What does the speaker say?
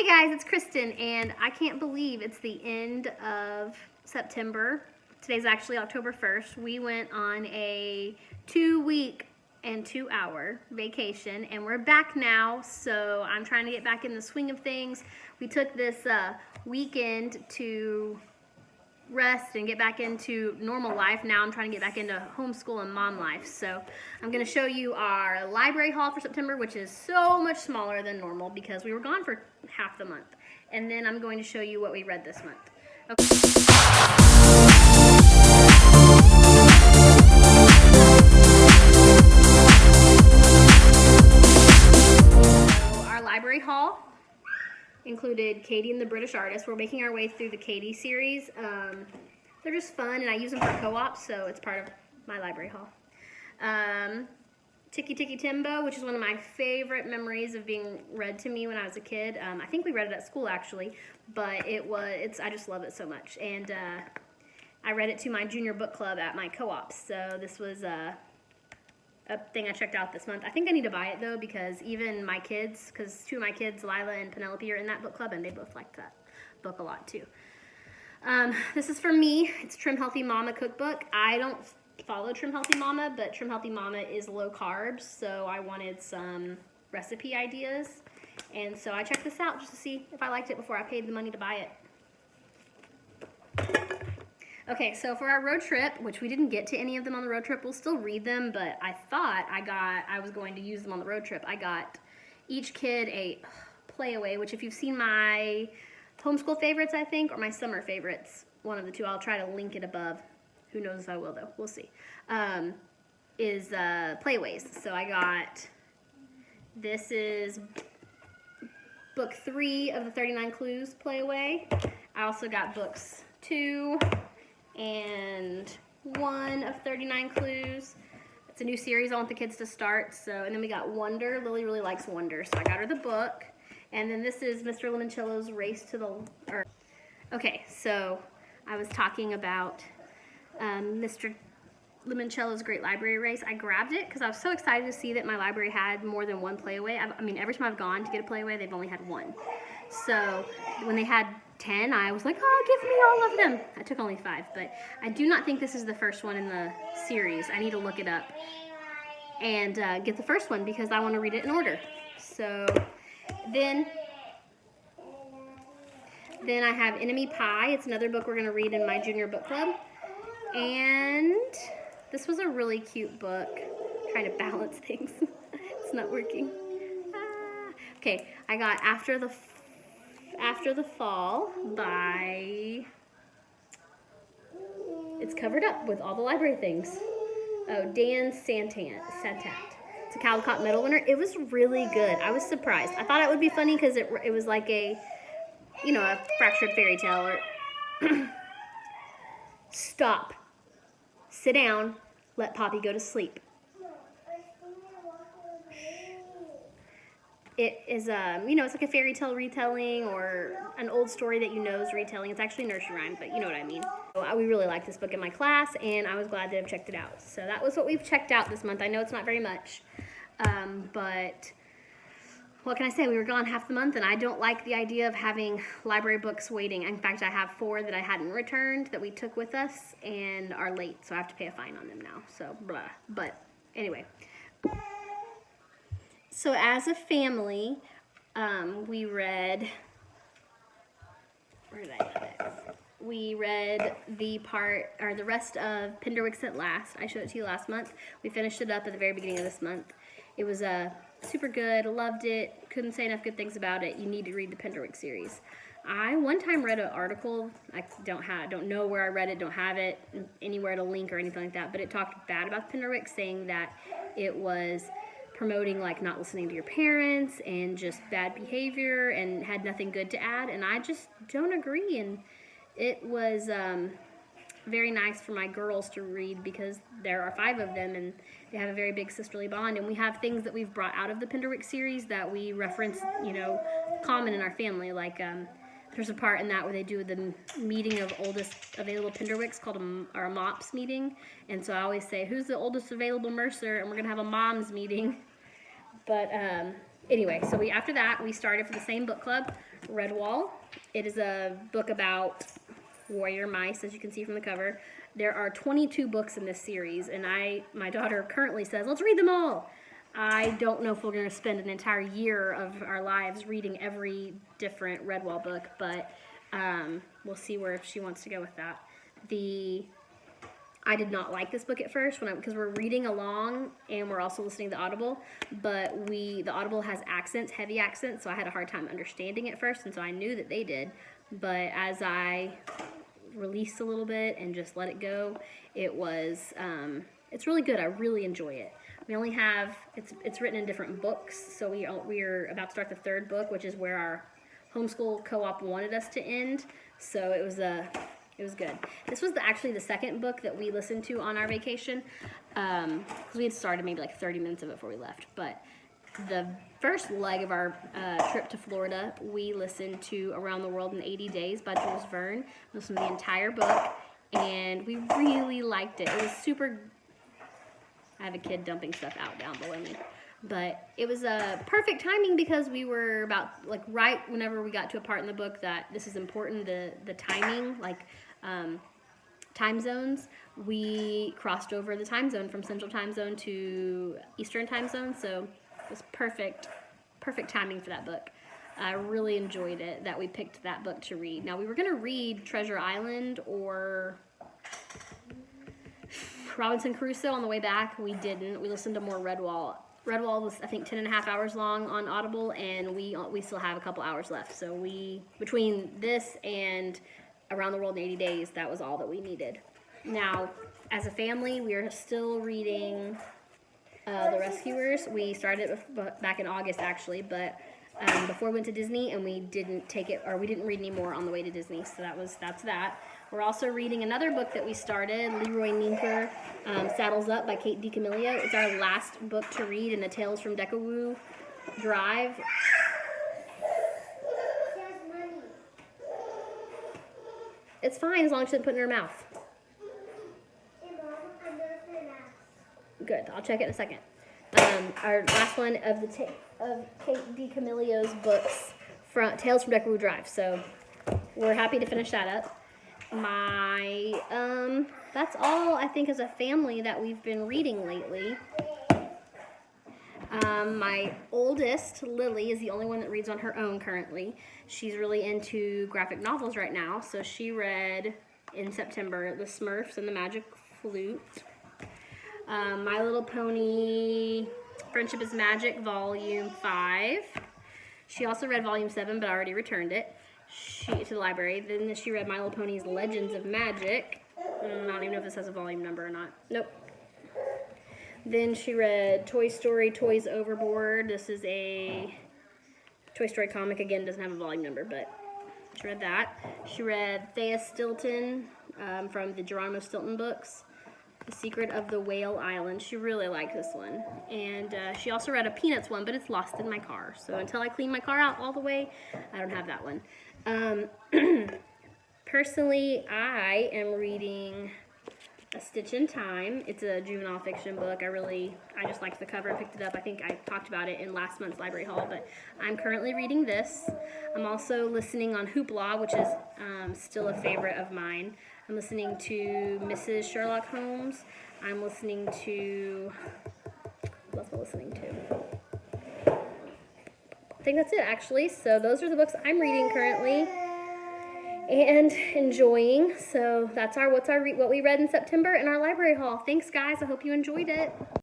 Hey guys, it's Kristen, and I can't believe it's the end of September. Today's actually October 1st. We went on a 2-week and 2-hour vacation, and we're back now, so I'm trying to get back in the swing of things. We took this weekend to rest and get back into normal life. Now I'm trying to get back into homeschool and mom life. So I'm going to show you our library haul for September, which is so much smaller than normal because we were gone for half the month. And then I'm going to show you what we read this month. Okay. So our library haul included Katie and the British Artist. We're making our way through the Katie series. They're just fun, and I use them for co-ops, so it's part of my library haul. Tiki Tiki Timbo, which is one of my favorite memories of being read to me when I was a kid. I think we read it at school, actually, but I just love it so much. And I read it to my junior book club at my co-op, so this was a thing I checked out this month. I think I need to buy it though, because even my kids, because two of my kids, Lila and Penelope, are in that book club, and they both liked that book a lot too. This is for me. It's Trim Healthy Mama cookbook. I don't follow Trim Healthy Mama, but Trim Healthy Mama is low carbs, so I wanted some recipe ideas, and so I checked this out just to see if I liked it before I paid the money to buy it. Okay, so for our road trip, which we didn't get to any of them on the road trip, we'll still read them, but I thought I was going to use them on the road trip. I got each kid a Playaway, which if you've seen my homeschool favorites, I think, or my summer favorites, one of the two, I'll try to link it above. Who knows if I will, though. We'll see. Is Playaways. So I got, this is book 3 of the 39 Clues Playaway. I also got books 2 and 1 of 39 Clues. It's a new series I want the kids to start. So, and then we got Wonder. Lily really likes Wonder, so I got her the book. And then this is Mr. Limoncello's Race to the Earth. Okay, so I was talking about Mr. Limoncello's Great Library Race. I grabbed it because I was so excited to see that my library had more than one Playaway. I mean, every time I've gone to get a Playaway, they've only had one. So when they had 10, I was like, oh, give me all of them. I took only 5, but I do not think this is the first one in the series. I need to look it up and get the first one because I want to read it in order. So then I have Enemy Pie. It's another book we're going to read in my junior book club. And this was a really cute book. I'm trying to balance things. It's not working. Okay, I got After the Fall by, it's covered up with all the library things. Oh, Dan Santat. It's a Caldecott Medal winner. It was really good. I was surprised. I thought it would be funny because it was like a, a fractured fairy tale. Or Stop. Sit down. Let Poppy go to sleep. It is, it's like a fairy tale retelling or an old story that you know is retelling. It's actually nursery rhyme, but you know what I mean. So we really liked this book in my class, and I was glad to have checked it out. So that was what we've checked out this month. I know it's not very much, but what can I say? We were gone half the month, and I don't like the idea of having library books waiting. In fact, I have 4 that I hadn't returned that we took with us and are late, so I have to pay a fine on them now. So, blah. But anyway. So as a family, we read, where did I have it? We read the rest of Pinderwicks at Last. I showed it to you last month. We finished it up at the very beginning of this month. It was super good, loved it, couldn't say enough good things about it. You need to read the Pinderwick series. I one time read an article, I don't know where I read it, don't have it anywhere to link or anything like that, but it talked bad about the Pinderwick, saying that it was promoting like not listening to your parents and just bad behavior and had nothing good to add, and I just don't agree. And it was very nice for my girls to read because there are 5 of them and they have a very big sisterly bond, and we have things that we've brought out of the Pinderwick series that we reference, common in our family. Like there's a part in that where they do the meeting of oldest available Pinderwicks called a MOPS meeting, and so I always say, who's the oldest available Mercer, and we're gonna have a mom's meeting. But Anyway, so after that, we started for the same book club, Redwall. It is a book about warrior mice, as you can see from the cover. There are 22 books in this series, and my daughter currently says, let's read them all. I don't know if we're going to spend an entire year of our lives reading every different Redwall book, but we'll see where she wants to go with that. I did not like this book at first because we're reading along and we're also listening to Audible, but the Audible has accents, heavy accents, so I had a hard time understanding it first, and so I knew that they did, but as I released a little bit and just let it go, it's really good. I really enjoy it. We only have, it's written in different books, so we're about to start the third book, which is where our homeschool co-op wanted us to end, so it was good. This was actually the second book that we listened to on our vacation, because we had started maybe like 30 minutes of it before we left, but the first leg of our trip to Florida, we listened to Around the World in 80 Days by Jules Verne. We listened to the entire book, and we really liked it. It was super... I have a kid dumping stuff out down below me. But it was perfect timing because we were about, like, right whenever we got to a part in the book that this is important, the timing, like time zones. We crossed over the time zone from Central Time Zone to Eastern Time Zone, so it was perfect timing for that book. I really enjoyed it that we picked that book to read. Now, we were going to read Treasure Island or Robinson Crusoe on the way back. We didn't. We listened to more Redwall. Redwall was, I think, 10.5 hours long on Audible, and we still have a couple hours left. So between this and Around the World in 80 Days, that was all that we needed. Now, as a family, we are still reading The Rescuers. We started it back in August, actually, but before we went to Disney, and we didn't take it, or we didn't read any more on the way to Disney, so that's that. We're also reading another book that we started, Leroy Ninker, Saddles Up by Kate DiCamillo. It's our last book to read in the Tales from Decawoo Drive. It's fine as long as she doesn't put it in her mouth. Good, I'll check it in a second. Our last one of Kate DiCamillo's books, Tales from Decawoo Drive. So we're happy to finish that up. That's all I think as a family that we've been reading lately. My oldest, Lily, is the only one that reads on her own currently. She's really into graphic novels right now, so she read in September The Smurfs and the Magic Flute, My Little Pony, Friendship is Magic, Volume 5. She also read Volume 7, but I already returned it to the library. Then she read My Little Pony's Legends of Magic. I don't even know if this has a volume number or not. Nope. Then she read Toy Story, Toys Overboard. This is a Toy Story comic. Again, doesn't have a volume number, but she read that. She read Thea Stilton from the Geronimo Stilton books, The Secret of the Whale Island. She really liked this one. And she also read a Peanuts one, but it's lost in my car. So until I clean my car out all the way, I don't have that one. Personally, I am reading A Stitch in Time. It's a juvenile fiction book. I just liked the cover and picked it up. I think I talked about it in last month's library haul, but I'm currently reading this. I'm also listening on Hoopla, which is still a favorite of mine. I'm listening to Mrs. Sherlock Holmes. I'm listening to... What else am I listening to? I think that's it, actually. So those are the books I'm reading currently and enjoying. So that's what we read in September in our library haul. Thanks, guys. I hope you enjoyed it.